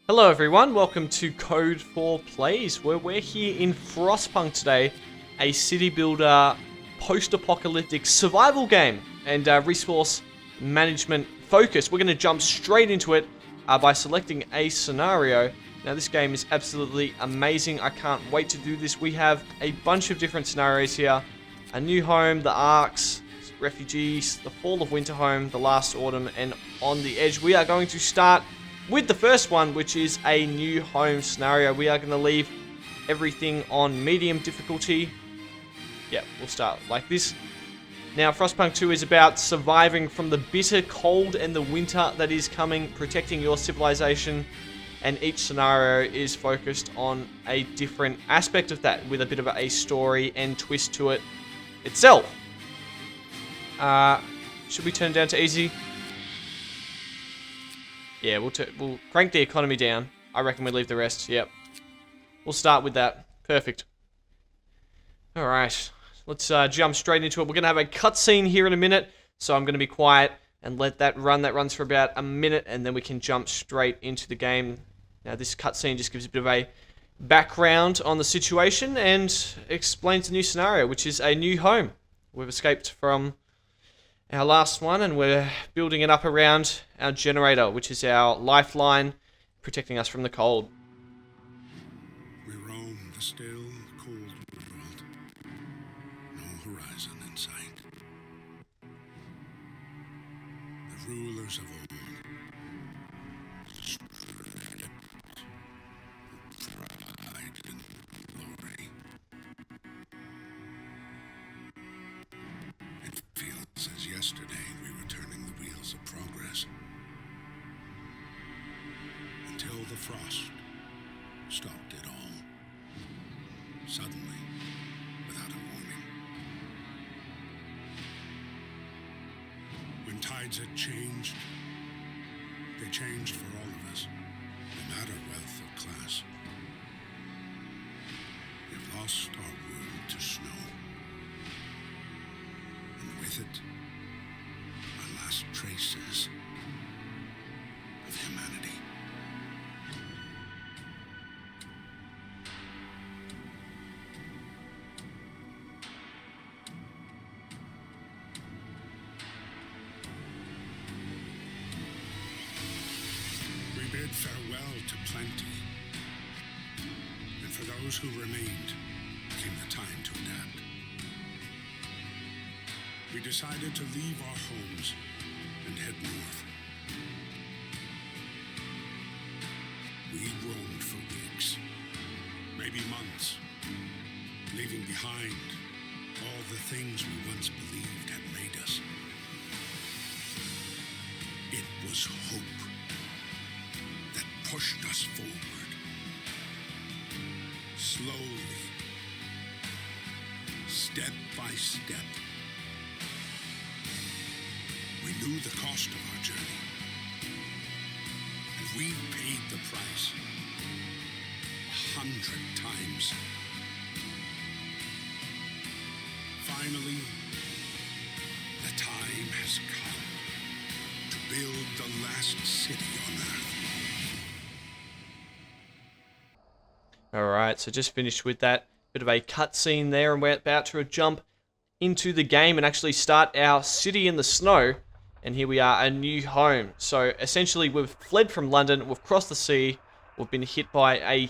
Hello everyone, welcome to Code 4 Plays, where we're here in Frostpunk today, a city builder post-apocalyptic survival game and resource management focus. We're going to jump straight into it by selecting a scenario. Now this game is absolutely amazing, I can't wait to do this. We have a bunch of different scenarios here. A new home, the Arks, refugees, the fall of Winterhome, the last autumn, and on the edge. We are going to start with the first one, which is a new home scenario. We are going to leave everything on medium difficulty. Yeah, we'll start like this. Now, Frostpunk 2 is about surviving from the bitter cold and the winter that is coming, protecting your civilization, and each scenario is focused on a different aspect of that, with a bit of a story and twist to it itself. Should we turn it down to easy? Yeah, we'll crank the economy down. I reckon we leave the rest. Yep. We'll start with that. Perfect. Alright. Let's jump straight into it. We're going to have a cutscene here in a minute, so I'm going to be quiet and let that run. That runs for about a minute, and then we can jump straight into the game. Now, this cutscene just gives a bit of a background on the situation and explains the new scenario, which is a new home. We've escaped from our last one, and we're building it up around our generator, which is our lifeline, protecting us from the cold. We roam the still, cold world. No horizon in sight. The rulers of old stripped pride and glory. It feels as yesterday we were turning the wheels of progress. Until the frost stopped it all. Suddenly, without a warning. When tides had changed, they changed for all of us, no matter wealth or class. We've lost our world to snow. And with it, our last traces of humanity. We bid farewell to plenty, and for those who remained came the time to adapt. We decided to leave our homes and head north. We roamed for weeks, maybe months, leaving behind all the things we once believed had made us. It was hope that pushed us forward. Slowly, step by step. We knew the cost of our journey, and we paid the price 100 times. Finally, the time has come to build the last city on Earth. Alright, so just finished with that bit of a cutscene there, and we're about to jump into the game and actually start our city in the snow. And here we are, a new home. So essentially we've fled from London, we've crossed the sea, we've been hit by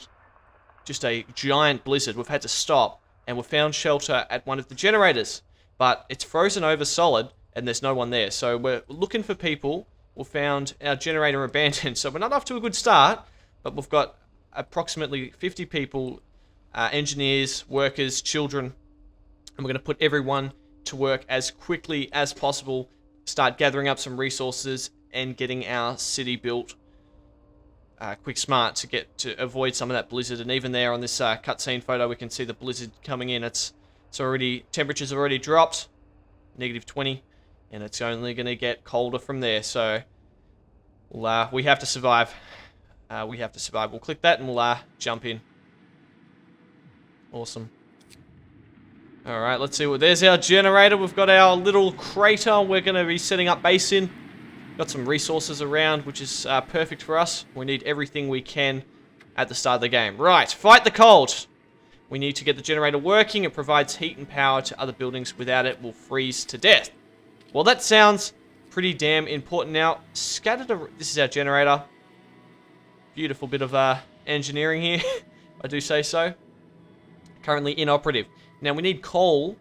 just a giant blizzard. We've had to stop, and we've found shelter at one of the generators. But it's frozen over solid, and there's no one there. So we're looking for people. We've found our generator abandoned. So we're not off to a good start, but we've got approximately 50 people, engineers, workers, children, and we're going to put everyone to work as quickly as possible, start gathering up some resources and getting our city built quick smart to avoid some of that blizzard. And even there on this cutscene photo, we can see the blizzard coming in. It's already, temperatures already dropped, -20, and it's only going to get colder from there. So we have to survive. We have to survive. We'll click that and we'll jump in. Awesome. Alright, let's see what... There's our generator. We've got our little crater we're going to be setting up base in. Got some resources around, which is perfect for us. We need everything we can at the start of the game. Right, fight the cold. We need to get the generator working. It provides heat and power to other buildings. Without it, we'll freeze to death. Well, that sounds pretty damn important now. This is our generator. Beautiful bit of engineering here, if I do say so. Currently inoperative. Now, we need coal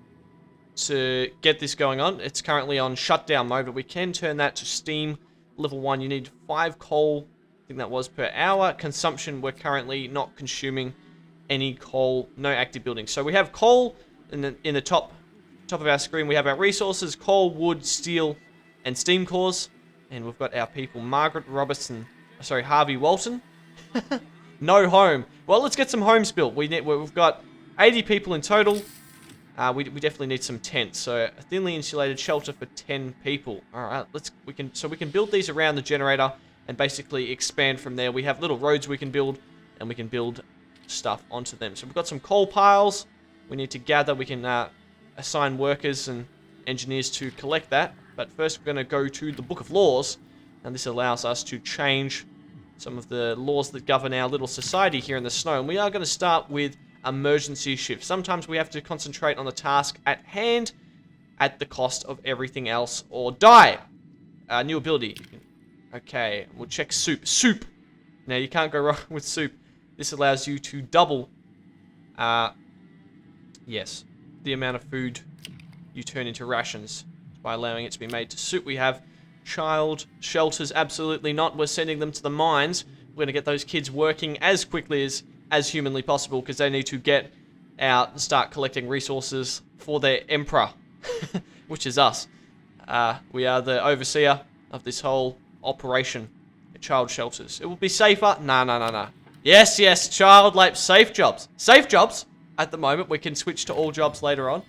to get this going on. It's currently on shutdown mode, but we can turn that to steam. Level 1, you need 5 coal, I think that was, per hour. Consumption, we're currently not consuming any coal, no active buildings. So we have coal in the top of our screen. We have our resources, coal, wood, steel, and steam cores. And we've got our people, Harvey Walton. No home. Well, let's get some homes built. We've got 80 people in total. We definitely need some tents. So a thinly insulated shelter for 10 people. All right, we can build these around the generator and basically expand from there. We have little roads we can build, and we can build stuff onto them. So we've got some coal piles. We need to gather. We can assign workers and engineers to collect that. But first, we're going to go to the Book of Laws, and this allows us to change some of the laws that govern our little society here in the snow. And we are going to start with emergency shift. Sometimes we have to concentrate on the task at hand at the cost of everything else or die. New ability. Okay, we'll check soup. Soup. Now, you can't go wrong with soup. This allows you to double, yes, the amount of food you turn into rations by allowing it to be made to soup. We have child shelters. Absolutely not. We're sending them to the mines. We're going to get those kids working as quickly as humanly possible, because they need to get out and start collecting resources for their emperor, which is us. We are the overseer of this whole operation, child shelters. It will be safer. No. Yes, child, like safe jobs. Safe jobs at the moment. We can switch to all jobs later on.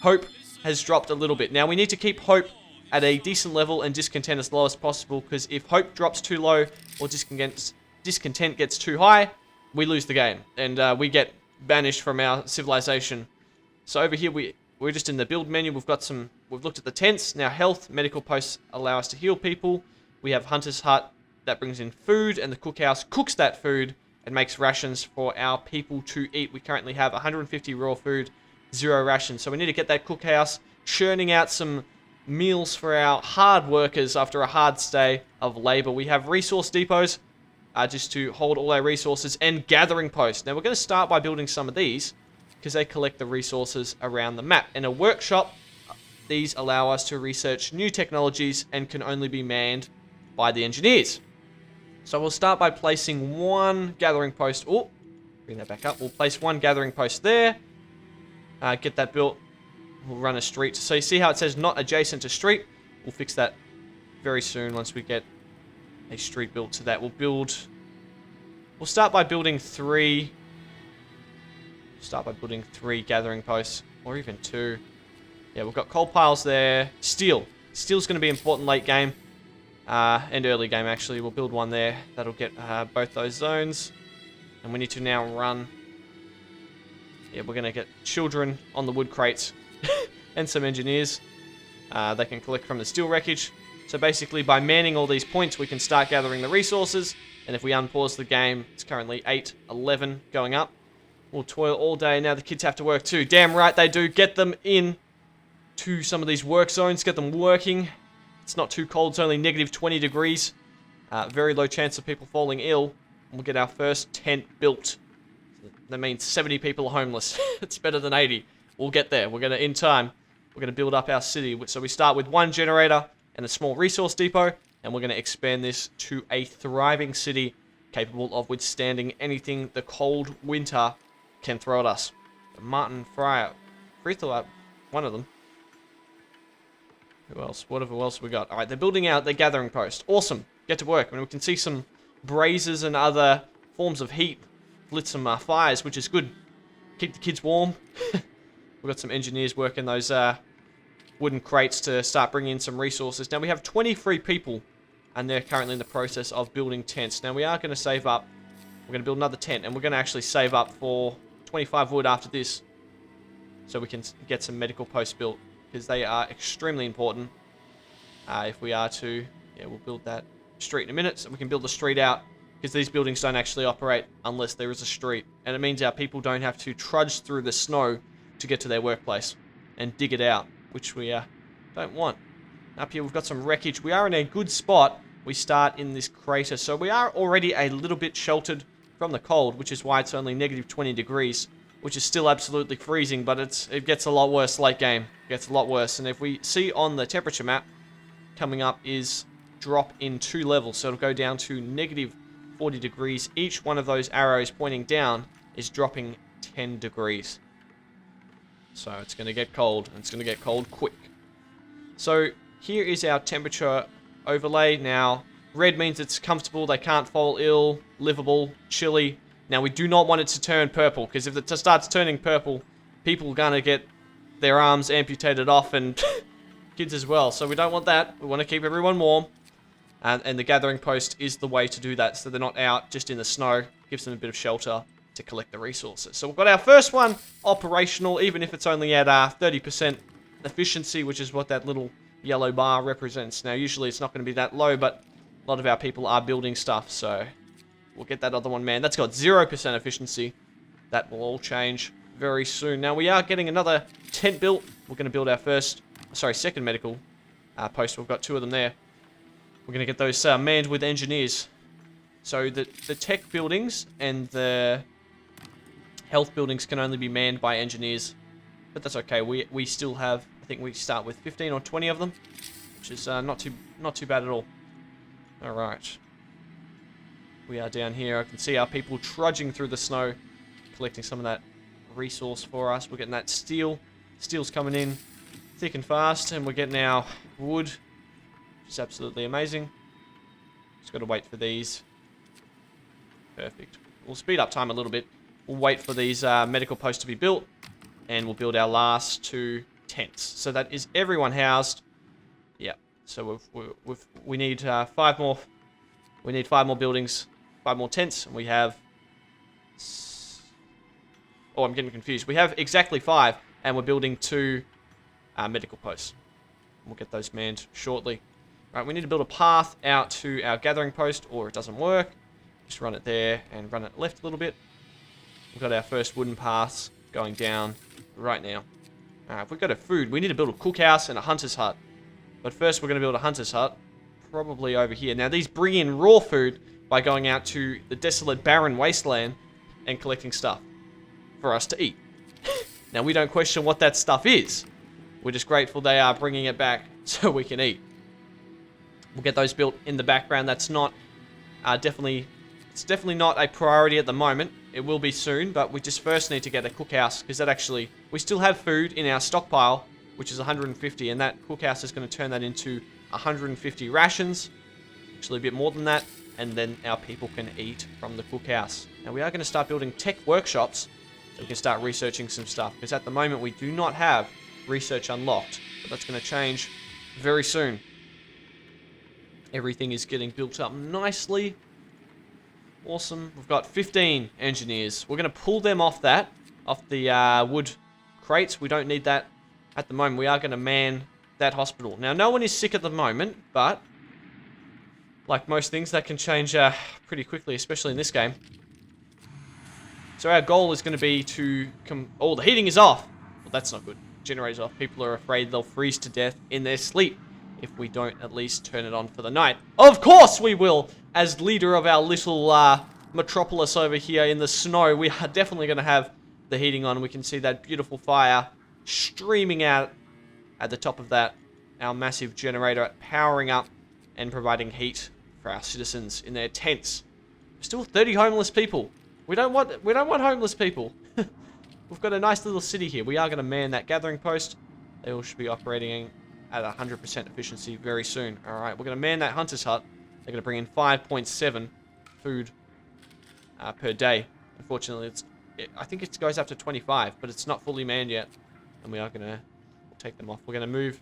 Hope has dropped a little bit. Now, we need to keep hope at a decent level and discontent as low as possible, because if hope drops too low or discontent gets too high, we lose the game, and we get banished from our civilization. So over here, we're just in the build menu. We've looked at the tents. Now, health, medical posts allow us to heal people. We have Hunter's Hut that brings in food, and the cookhouse cooks that food and makes rations for our people to eat. We currently have 150 raw food, 0 rations. So we need to get that cookhouse churning out some meals for our hard workers after a hard stay of labor. We have resource depots just to hold all our resources, and gathering posts. Now, we're going to start by building some of these because they collect the resources around the map. In a workshop, these allow us to research new technologies and can only be manned by the engineers. So we'll start by placing one gathering post. Oh, bring that back up. We'll place one gathering post there. Get that built. We'll run a street. So you see how it says not adjacent to street? We'll fix that very soon once we get a street built to that. We'll start by building 3. Start by building 3 gathering posts, or even 2. Yeah, we've got coal piles there. Steel. Steel's going to be important late game, and early game actually. We'll build one there. That'll get both those zones. And we need to now run. Yeah, we're going to get children on the wood crates and some engineers. They can collect from the steel wreckage. So basically, by manning all these points, we can start gathering the resources. And if we unpause the game, it's currently 8:11 going up. We'll toil all day. Now the kids have to work too. Damn right they do. Get them in to some of these work zones. Get them working. It's not too cold. It's only negative 20 degrees. Very low chance of people falling ill. We'll get our first tent built. That means 70 people are homeless. It's better than 80. We'll get there. We're going to, in time, we're going to build up our city. So we start with 1 generator and a small resource depot, and we're going to expand this to a thriving city capable of withstanding anything the cold winter can throw at us. Martin Fryer. One of them. Who else? Whatever else we got. Alright, they're building out their gathering post. Awesome. Get to work. I mean, we can see some braziers and other forms of heat. Lit some fires, which is good. Keep the kids warm. We've got some engineers working those wooden crates to start bringing in some resources. Now, we have 23 people, and they're currently in the process of building tents. Now, we are going to save up. We're going to build another tent, and we're going to actually save up for 25 wood after this, so we can get some medical posts built, because they are extremely important. If we are to, yeah, we'll build that street in a minute, so we can build the street out, because these buildings don't actually operate unless there is a street. And it means our people don't have to trudge through the snow to get to their workplace and dig it out, which we don't want. Up here we've got some wreckage. We are in a good spot. We start in this crater, so we are already a little bit sheltered from the cold, which is why it's only negative 20 degrees, which is still absolutely freezing, but it gets a lot worse late game. It gets a lot worse. And if we see on the temperature map, coming up is drop in 2 levels, so it'll go down to negative 40 degrees. Each one of those arrows pointing down is dropping 10 degrees. So it's going to get cold, and it's going to get cold quick. So here is our temperature overlay. Now, red means it's comfortable, they can't fall ill, livable, chilly. Now, we do not want it to turn purple, because if it starts turning purple, people are going to get their arms amputated off, and kids as well. So we don't want that. We want to keep everyone warm. And the gathering post is the way to do that, so they're not out just in the snow. Gives them a bit of shelter to collect the resources. So we've got our first one operational, even if it's only at 30% efficiency, which is what that little yellow bar represents. Now, usually it's not going to be that low, but a lot of our people are building stuff, so we'll get that other one manned. That's got 0% efficiency. That will all change very soon. Now, we are getting another tent built. We're going to build our second medical post. We've got 2 of them there. We're going to get those manned with engineers. So the tech buildings and the health buildings can only be manned by engineers. But that's okay. We still have, I think we start with 15 or 20 of them, which is not too bad at all. All right. We are down here. I can see our people trudging through the snow, collecting some of that resource for us. We're getting that steel. Steel's coming in thick and fast, and we're getting our wood, which is absolutely amazing. Just got to wait for these. Perfect. We'll speed up time a little bit. We'll wait for these medical posts to be built, and we'll build our last 2 tents. So that is everyone housed. Yeah. So we need 5 more. We need 5 more buildings, 5 more tents, and we have. Oh, I'm getting confused. We have exactly 5, and we're building 2 medical posts. We'll get those manned shortly. Right, we need to build a path out to our gathering post, or it doesn't work. Just run it there and run it left a little bit. We've got our first wooden paths going down right now. If we've got a food, we need to build a cookhouse and a hunter's hut. But first we're going to build a hunter's hut, probably over here. Now these bring in raw food by going out to the desolate barren wasteland and collecting stuff for us to eat. Now we don't question what that stuff is. We're just grateful they are bringing it back so we can eat. We'll get those built in the background. That's not it's definitely not a priority at the moment. It will be soon, but we just first need to get a cookhouse, because that actually, we still have food in our stockpile, which is 150, and that cookhouse is going to turn that into 150 rations, actually a bit more than that, and then our people can eat from the cookhouse. Now we are going to start building tech workshops, so we can start researching some stuff, because at the moment we do not have research unlocked, but that's going to change very soon. Everything is getting built up nicely. Awesome. We've got 15 engineers. We're going to pull them off the wood crates. We don't need that at the moment. We are going to man that hospital. Now, no one is sick at the moment, but like most things, that can change pretty quickly, especially in this game. So our goal is going to be to oh, the heating is off. Well, that's not good. Generator's off. People are afraid they'll freeze to death in their sleep if we don't at least turn it on for the night. Of course we will! As leader of our little metropolis over here in the snow, we are definitely going to have the heating on. We can see that beautiful fire streaming out at the top of that. Our massive generator powering up and providing heat for our citizens in their tents. Still 30 homeless people. We don't want homeless people. We've got a nice little city here. We are going to man that gathering post. They all should be operating at 100% efficiency very soon. Alright, we're going to man that hunter's hut. They're going to bring in 5.7 food per day. Unfortunately, I think it goes up to 25, but it's not fully manned yet. And we are going to take them off. We're going to move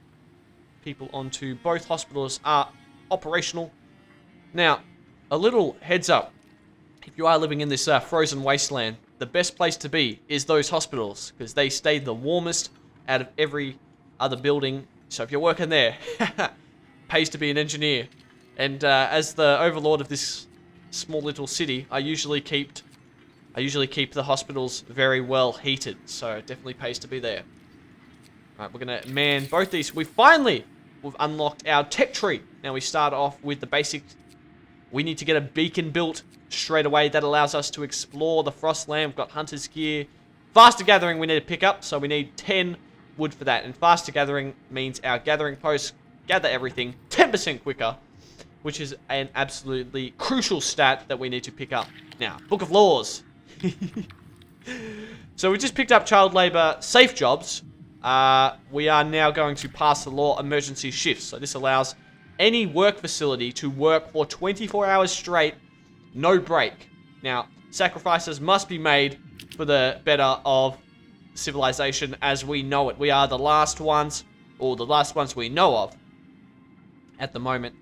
people onto both hospitals are operational. Now, a little heads up. If you are living in this frozen wasteland, the best place to be is those hospitals, because they stay the warmest out of every other building. So if you're working there, pays to be an engineer. And as the overlord of this small little city, I usually keep the hospitals very well heated. So it definitely pays to be there. Alright, we're gonna man both these. We've unlocked our tech tree. Now we start off with the basic. We need to get a beacon built straight away. That allows us to explore the Frostland. We've got hunter's gear. Faster gathering we need to pick up, so we need 10 wood for that. And faster gathering means our gathering posts gather everything 10% quicker, which is an absolutely crucial stat that we need to pick up. Now, Book of Laws. So we just picked up child labor safe jobs. We are now going to pass the law emergency shifts. So this allows any work facility to work for 24 hours straight, no break. Now, sacrifices must be made for the better of civilization as we know it. We are the last ones, or the last ones we know of at the moment.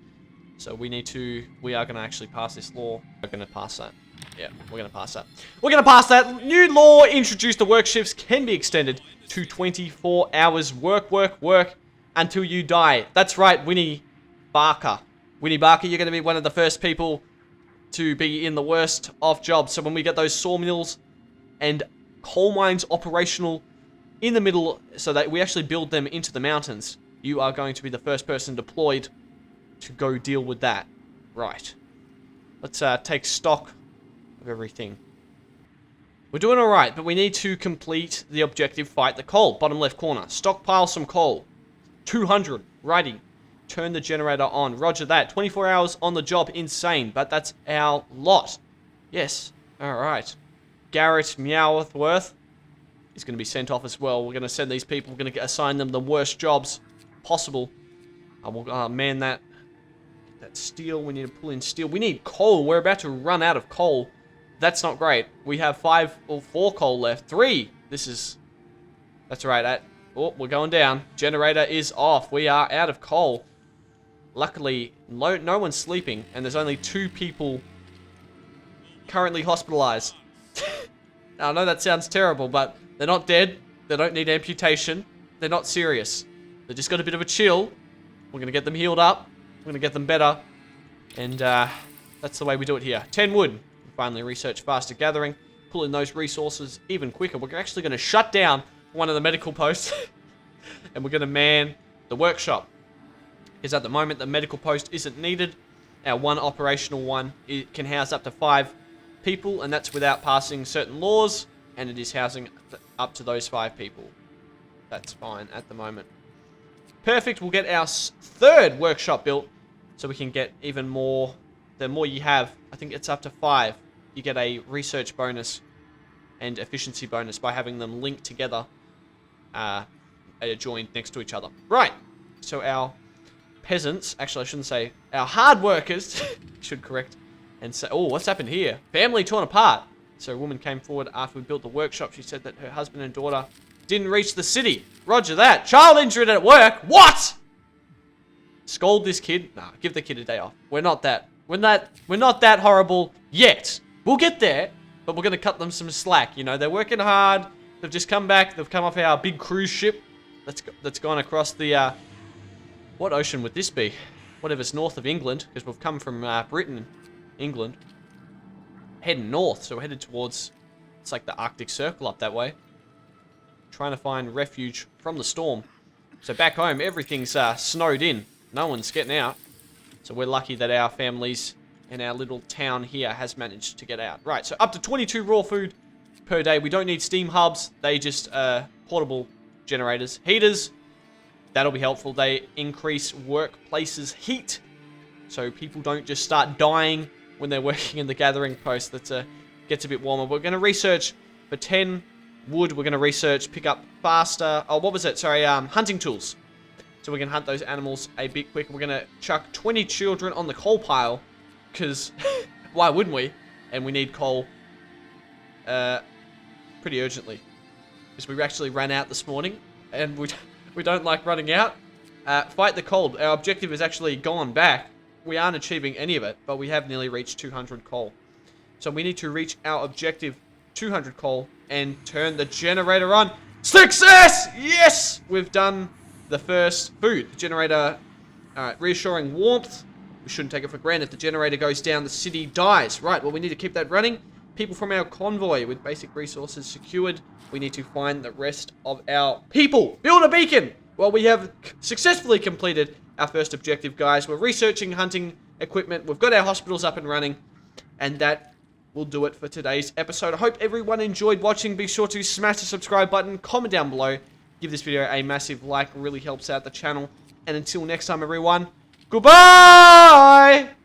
So we are going to actually pass this law. We're going to pass that. Yeah, we're going to pass that. We're going to pass that. New law introduced: the work shifts can be extended to 24 hours. Work until you die. That's right, Winnie Barker. Winnie Barker, you're going to be one of the first people to be in the worst of jobs. So when we get those sawmills and coal mines operational in the middle, so that we actually build them into the mountains, you are going to be the first person deployed to go deal with that. Right. Let's take stock of everything. We're doing alright, but we need to complete the objective: fight the coal. Bottom left corner. Stockpile some coal. 200. Righty. Turn the generator on. Roger that. 24 hours on the job. Insane, but that's our lot. Yes. Alright. Garrett Meowthworth is going to be sent off as well. We're going to send these people. We're going to assign them the worst jobs possible. I will man that. Get that steel. We need to pull in steel. We need coal. We're about to run out of coal. That's not great. We have 5 or 4 coal left. 3. That's right. Oh, we're going down. Generator is off. We are out of coal. Luckily, no one's sleeping, and there's only 2 people currently hospitalized. I know that sounds terrible, but they're not dead. They don't need amputation. They're not serious. They just got a bit of a chill. We're going to get them healed up. We're going to get them better. And that's the way we do it here. 10 wood. Finally research faster gathering. Pull in those resources even quicker. We're actually going to shut down one of the medical posts. And we're going to man the workshop. Because at the moment, the medical post isn't needed. Our one operational one, it can house up to 5 people, and that's without passing certain laws, and it is housing up to those 5 people. That's fine at the moment. Perfect. We'll get our 3rd workshop built, so we can get even more. The more you have, I think it's up to 5, you get a research bonus and efficiency bonus by having them linked together, joined next to each other. Right. So our peasants, actually I shouldn't say, our hard workers, should correct, and say, oh, what's happened here? Family torn apart. So a woman came forward after we built the workshop. She said that her husband and daughter didn't reach the city. Roger that. Child injured at work. What? Scold this kid? Nah, give the kid a day off. We're not that horrible yet. We'll get there, but we're going to cut them some slack. You know, they're working hard. They've just come back. They've come off our big cruise ship that's gone across the, what ocean would this be? Whatever's north of England, because we've come from Britain, England. Heading north, so we're headed towards, it's like the Arctic Circle up that way. Trying to find refuge from the storm. So back home, everything's snowed in. No one's getting out. So we're lucky that our families and our little town here has managed to get out. Right, so up to 22 raw food per day. We don't need steam hubs. They just portable generators. Heaters, that'll be helpful. They increase workplaces' heat. So people don't just start dying when they're working in the gathering post. That gets a bit warmer. We're going to research for 10 wood. We're going to research, pick up faster. Oh, what was it? Sorry, hunting tools. So we can hunt those animals a bit quicker. We're going to chuck 20 children on the coal pile. Because why wouldn't we? And we need coal pretty urgently. Because we actually ran out this morning. And we don't like running out. Fight the cold. Our objective has actually gone back. We aren't achieving any of it. But we have nearly reached 200 coal. So we need to reach our objective, 200 coal. And turn the generator on. Success! Yes! We've done the first food. The generator Alright, reassuring warmth. We shouldn't take it for granted. The generator goes down, the city dies. Right, well, we need to keep that running. People from our convoy with basic resources secured. We need to find the rest of our people. Build a beacon! Well, we have successfully completed our first objective, guys. We're researching hunting equipment. We've got our hospitals up and running. And that will do it for today's episode. I hope everyone enjoyed watching. Be sure to smash the subscribe button, comment down below. Give this video a massive like. It really helps out the channel. And until next time, everyone, goodbye!